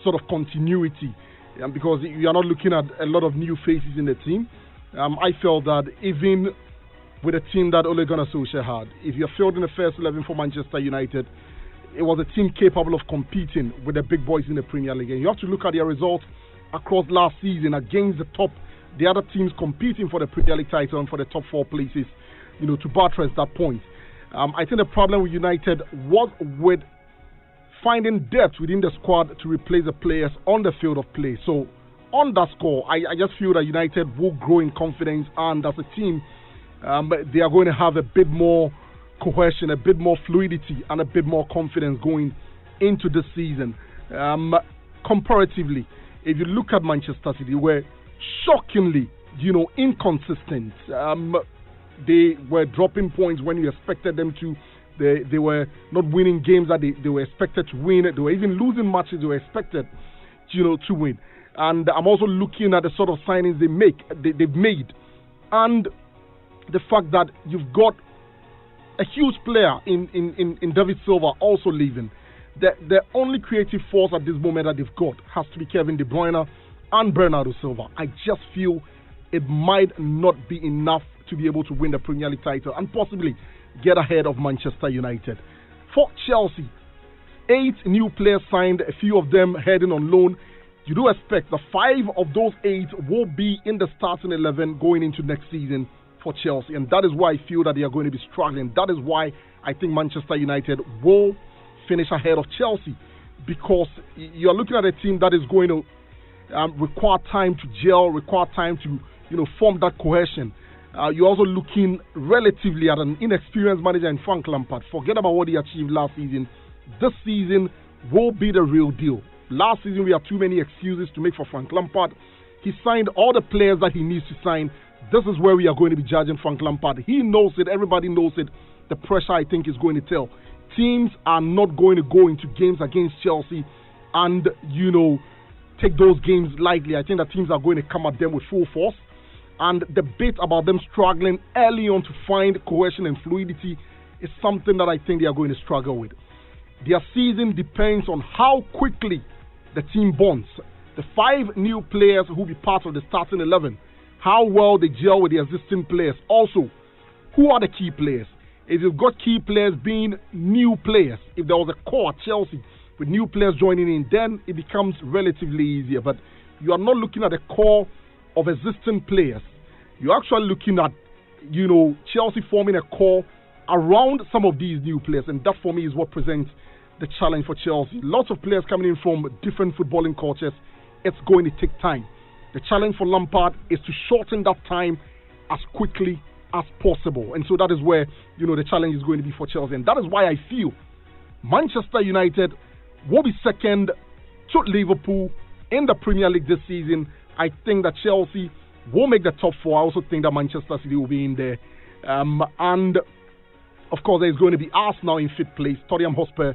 sort of continuity, because you are not looking at a lot of new faces in the team. I felt that even with a team that Ole Gunnar Solskjaer had, if you're fielding the first 11 for Manchester United, it was a team capable of competing with the big boys in the Premier League. And you have to look at their results across last season against the other teams competing for the Premier League title and for the top 4 places, to buttress that point. I think the problem with United was with finding depth within the squad to replace the players on the field of play. So on that score, I just feel that United will grow in confidence, and as a team, they are going to have a bit more cohesion, a bit more fluidity, and a bit more confidence going into this season. Comparatively, if you look at Manchester City, were shockingly, inconsistent. They were dropping points when you expected them to. They were not winning games that they were expected to win. They were even losing matches they were expected, to win. And I'm also looking at the sort of signings they've made, and the fact that you've got a huge player in David Silva also leaving. The only creative force at this moment that they've got has to be Kevin De Bruyne and Bernardo Silva. I just feel it might not be enough to be able to win the Premier League title and possibly get ahead of Manchester United. For Chelsea, 8 new players signed, a few of them heading on loan. You do expect that 5 of those 8 will be in the starting 11 going into next season for Chelsea, and that is why I feel that they are going to be struggling. That is why I think Manchester United will finish ahead of Chelsea, because you are looking at a team that is going to require time to gel, require time to form that cohesion. You're also looking relatively at an inexperienced manager in Frank Lampard. Forget about what he achieved last season. This season will be the real deal. Last season we had too many excuses to make for Frank Lampard. He signed all the players that he needs to sign. This is where we are going to be judging Frank Lampard. He knows it. Everybody knows it. The pressure, I think, is going to tell. Teams are not going to go into games against Chelsea and, take those games lightly. I think that teams are going to come at them with full force. And the bit about them struggling early on to find cohesion and fluidity is something that I think they are going to struggle with. Their season depends on how quickly the team bonds. The 5 new players who will be part of the starting 11 how well they gel with the existing players. Also, who are the key players? If you've got key players being new players, if there was a core at Chelsea with new players joining in, then it becomes relatively easier. But you are not looking at the core of existing players. You're actually looking at, Chelsea forming a core around some of these new players, and that for me is what presents the challenge for Chelsea. Lots of players coming in from different footballing cultures. It's going to take time. The challenge for Lampard is to shorten that time as quickly as possible, and so that is where the challenge is going to be for Chelsea, and that is why I feel Manchester United will be second to Liverpool in the Premier League this season. I think that Chelsea will make the top four. I also think that Manchester City will be in there, and of course there's going to be Arsenal in fifth place. Tottenham Hotspur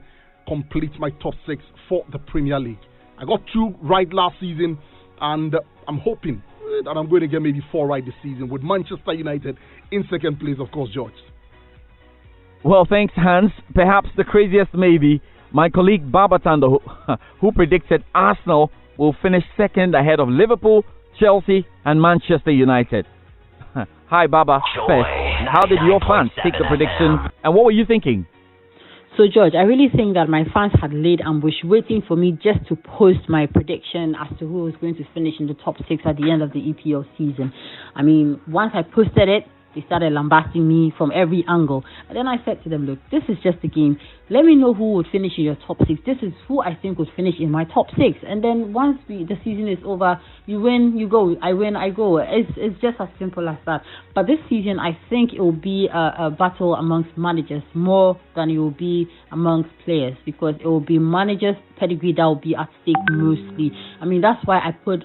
completes my top six for the Premier League. I got 2 right last season, and I'm hoping that I'm going to get maybe 4 right this season, with Manchester United in second place, of course, George. Well, thanks, Hans. Perhaps the craziest maybe, my colleague Babatando, who predicted Arsenal will finish second ahead of Liverpool, Chelsea, and Manchester United. Hi, Baba. First, how did your fans take the prediction, and what were you thinking? So, George, I really think that my fans had laid ambush waiting for me just to post my prediction as to who was going to finish in the top 6 at the end of the EPL season. I mean, once I posted it, they started lambasting me from every angle. And then I said to them, look, this is just a game. Let me know who would finish in your top 6. This is who I think would finish in my top 6. And then once the season is over, you win, you go. I win, I go. It's just as simple as that. But this season, I think it will be a battle amongst managers more than it will be amongst players, because it will be managers' pedigree that will be at stake mostly. I mean, that's why I put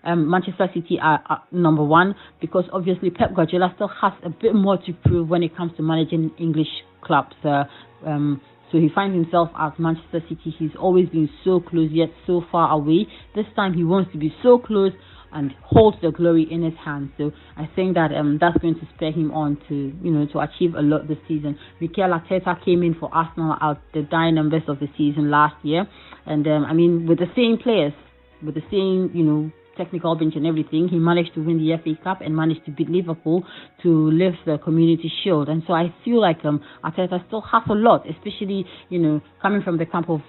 Manchester City are number 1, because obviously Pep Guardiola still has a bit more to prove when it comes to managing English clubs. So he finds himself at Manchester City. He's always been so close yet so far away. This time he wants to be so close and hold the glory in his hands. So I think that that's going to spur him on to achieve a lot this season. Mikel Arteta came in for Arsenal at the dying numbers of the season last year, and I mean, with the same players, with the same technical bench and everything, he managed to win the FA Cup and managed to beat Liverpool to lift the Community Shield. And so I feel like Arteta still has a lot, especially coming from the camp of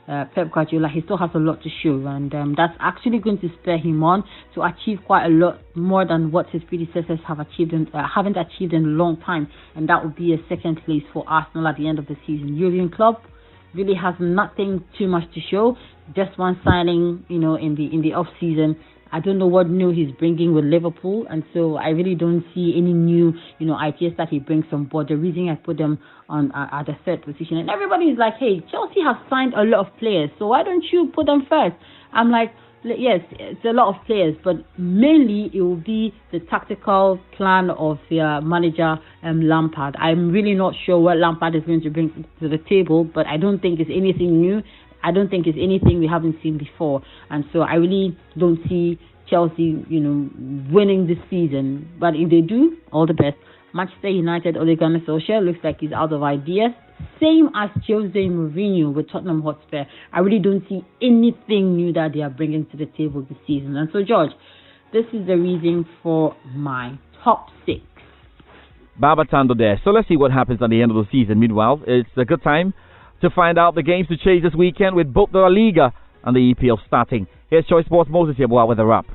Pep Guardiola. He still has a lot to show, and that's actually going to spur him on to achieve quite a lot more than what his predecessors have achieved and haven't achieved in a long time. And that would be a second place for Arsenal at the end of the season. Jurgen Klopp really has nothing too much to show. Just one signing, in the off season. I don't know what new he's bringing with Liverpool, and so I really don't see any new, ideas that he brings on board. The reason I put them on at the 3rd position, and everybody is like, "Hey, Chelsea has signed a lot of players, so why don't you put them first?" I'm like, yes, it's a lot of players, but mainly it will be the tactical plan of their manager, Lampard. I'm really not sure what Lampard is going to bring to the table, but I don't think it's anything new. I don't think it's anything we haven't seen before. And so I really don't see Chelsea, winning this season. But if they do, all the best. Manchester United, Ole Gunnar Solskjaer looks like he's out of ideas. Same as Jose Mourinho with Tottenham Hotspur. I really don't see anything new that they are bringing to the table this season. And so, George, this is the reason for my top 6. Babatando there. So let's see what happens at the end of the season. Meanwhile, it's a good time to find out the games to chase this weekend, with both the La Liga and the EPL starting. Here's Choice Sports Moses here with a wrap.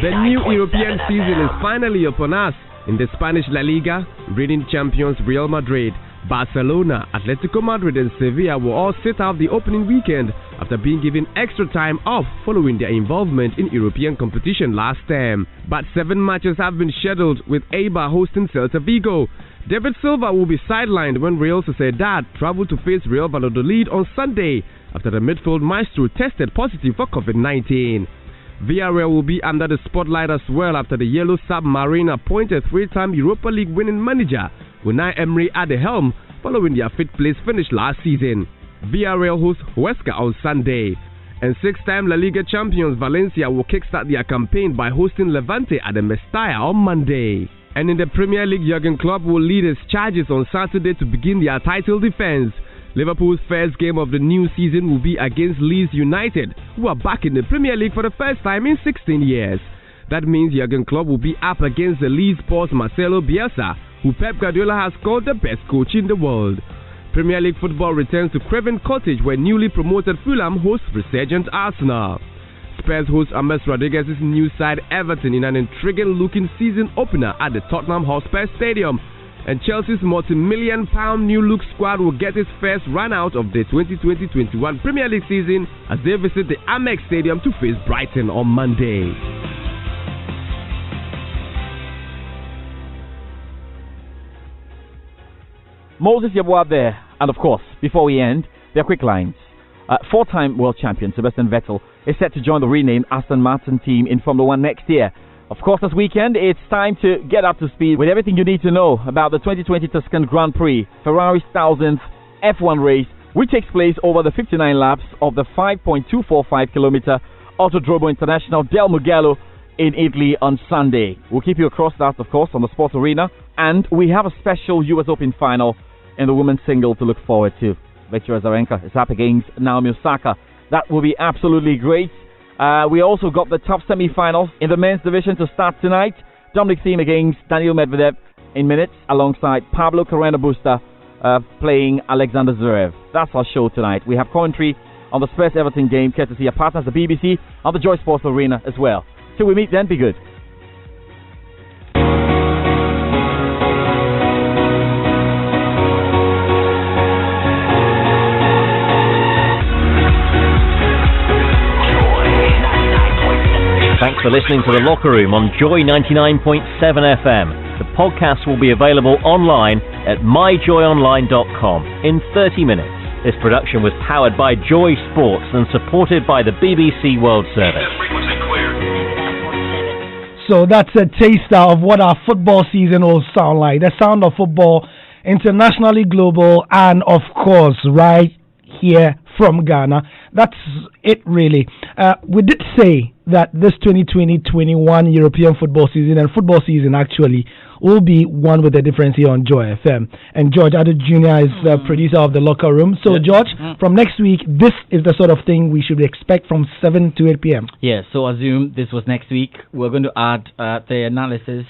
The new European season is finally upon us. In the Spanish La Liga, reigning champions Real Madrid, Barcelona, Atletico Madrid and Sevilla will all sit out the opening weekend after being given extra time off following their involvement in European competition last term. But 7 matches have been scheduled, with Eibar hosting Celta Vigo. David Silva will be sidelined when Real Sociedad travel to face Real Valladolid on Sunday after the midfield maestro tested positive for COVID-19. Villarreal will be under the spotlight as well after the Yellow Submarine appointed 3-time Europa League winning manager Unai Emery at the helm following their 5th place finish last season. Villarreal hosts Huesca on Sunday. And 6-time La Liga champions Valencia will kickstart their campaign by hosting Levante at the Mestalla on Monday. And in the Premier League, Jurgen Klopp will lead his charges on Saturday to begin their title defense. Liverpool's first game of the new season will be against Leeds United, who are back in the Premier League for the first time in 16 years. That means Jurgen Klopp will be up against the Leeds boss Marcelo Bielsa, who Pep Guardiola has called the best coach in the world. Premier League football returns to Craven Cottage, where newly promoted Fulham hosts resurgent Arsenal. Spurs host James Rodriguez's new side Everton in an intriguing-looking season opener at the Tottenham Hotspur Stadium. And Chelsea's multi-million-pound new-look squad will get its first run out of the 2020-21 Premier League season as they visit the Amex Stadium to face Brighton on Monday. Moses Yeboah there, and of course, before we end, their quick lines. Four-time world champion Sebastian Vettel is set to join the renamed Aston Martin team in Formula 1 next year. Of course, this weekend, it's time to get up to speed with everything you need to know about the 2020 Tuscan Grand Prix, Ferrari's 1000th F1 race, which takes place over the 59 laps of the 5.245-kilometer Autodromo International del Mugello in Italy on Sunday. We'll keep you across that, of course, on the Sports Arena. And we have a special US Open final in the women's single to look forward to. Victoria Azarenka is up against Naomi Osaka. That will be absolutely great. We also got the top semi-finals in the men's division to start tonight. Dominic Thiem against Daniil Medvedev in minutes, alongside Pablo Carreno Busta playing Alexander Zverev. That's our show tonight. We have commentary on the Spurs Everton game, courtesy of partners, the BBC, on the Joy Sports Arena as well. Till we meet then, be good. Thanks for listening to The Locker Room on Joy 99.7 FM. The podcast will be available online at myjoyonline.com in 30 minutes. This production was powered by Joy Sports and supported by the BBC World Service. So that's a taster of what our football season will sound like. The sound of football, internationally, global, and of course, right here from Ghana. That's it, really. We did say that this 2020-21 European football season and football season actually will be one with a difference here on Joy FM. And George Addo Jr. is the producer of The Locker Room. So, George, from next week, this is the sort of thing we should expect from 7 to 8 p.m. Yeah, so assume this was next week. We're going to add the analysis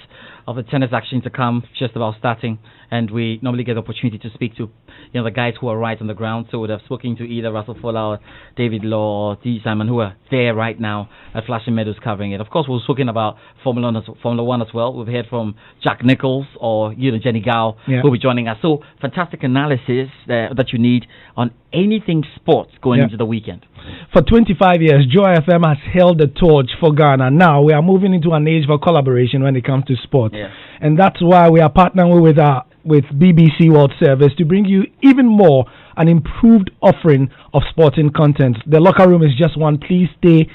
of the tennis action to come just about starting, and we normally get the opportunity to speak to the guys who are right on the ground. So we'd have spoken to either Russell Fuller or David Law or D. Simon, who are there right now at Flashing Meadows covering it. Of course, we're talking about Formula 1 as well. We've heard from Jack Nichols or Jenny Gao, who will be joining us. So fantastic analysis that you need on anything sports going into the weekend. For 25 years, Joy FM has held the torch for Ghana. Now we are moving into an age for collaboration when it comes to sports. And that's why we are partnering with BBC World Service to bring you even more an improved offering of sporting content. The Locker Room is just one. Please stay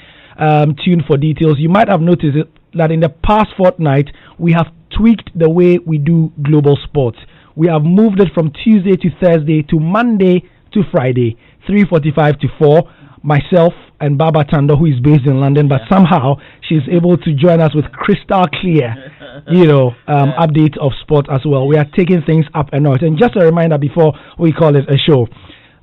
tuned for details. You might have noticed that in the past fortnight, we have tweaked the way we do global sports. We have moved it from Tuesday to Thursday to Monday to Friday, 3:45 to 4. Myself and Baba Tando, who is based in London, but somehow she's able to join us with crystal clear, updates of sport as well. We are taking things up a notch. And just a reminder before we call it a show,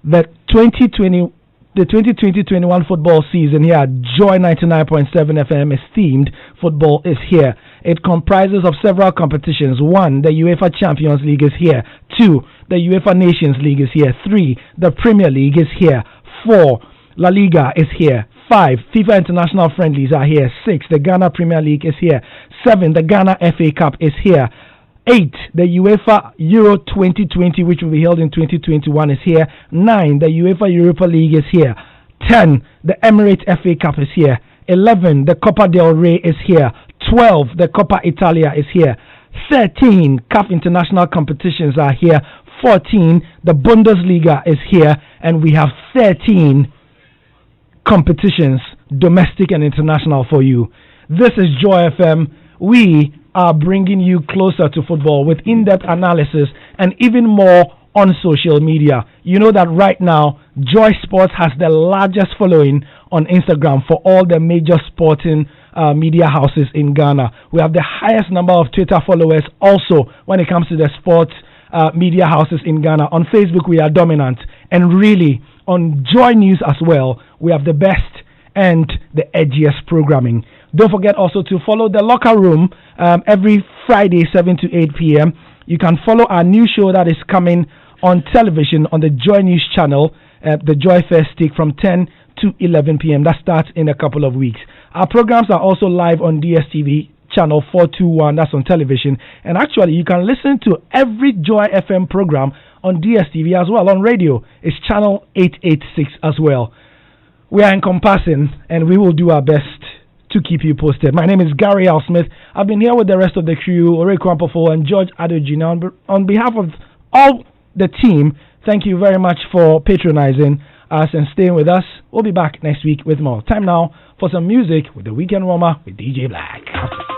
the 2020-21 football season here at Joy 99.7 FM is themed. Football is here. It comprises of several competitions. 1, the UEFA Champions League is here. 2, the UEFA Nations League is here. 3, the Premier League is here. 4, La Liga is here. 5, FIFA International Friendlies are here. 6, the Ghana Premier League is here. 7, the Ghana FA Cup is here. 8, the UEFA Euro 2020, which will be held in 2021, is here. 9, the UEFA Europa League is here. 10, the Emirates FA Cup is here. 11, the Copa del Rey is here. 12, the Coppa Italia is here. 13, CAF international competitions are here. 14, the Bundesliga is here. And we have 13 competitions, domestic and international, for you. This is Joy FM. We are bringing you closer to football with in-depth analysis and even more on social media. You know that right now, Joy Sports has the largest following on Instagram for all the major sporting media houses in Ghana. We have the highest number of Twitter followers also when it comes to the sports media houses in Ghana. On Facebook, we are dominant. And really, on Joy News as well, we have the best and the edgiest programming. Don't forget also to follow The Locker Room every Friday, 7 to 8 p.m. You can follow our new show that is coming on television on the Joy News channel, the Joy First Stick, from 10 to 11 p.m. That starts in a couple of weeks. Our programs are also live on DSTV channel 421, that's on television. And actually, you can listen to every Joy FM program on DSTV as well. On radio, it's channel 886 as well. We are encompassing, and we will do our best to keep you posted. My name is Gary Al Smith. I've been here with the rest of the crew, Ore Kwampofo and George Adojina. On behalf of all the team, thank you very much for patronizing us and staying with us. We'll be back next week with more. Time now for some music with the Weekend Warmer with DJ Black.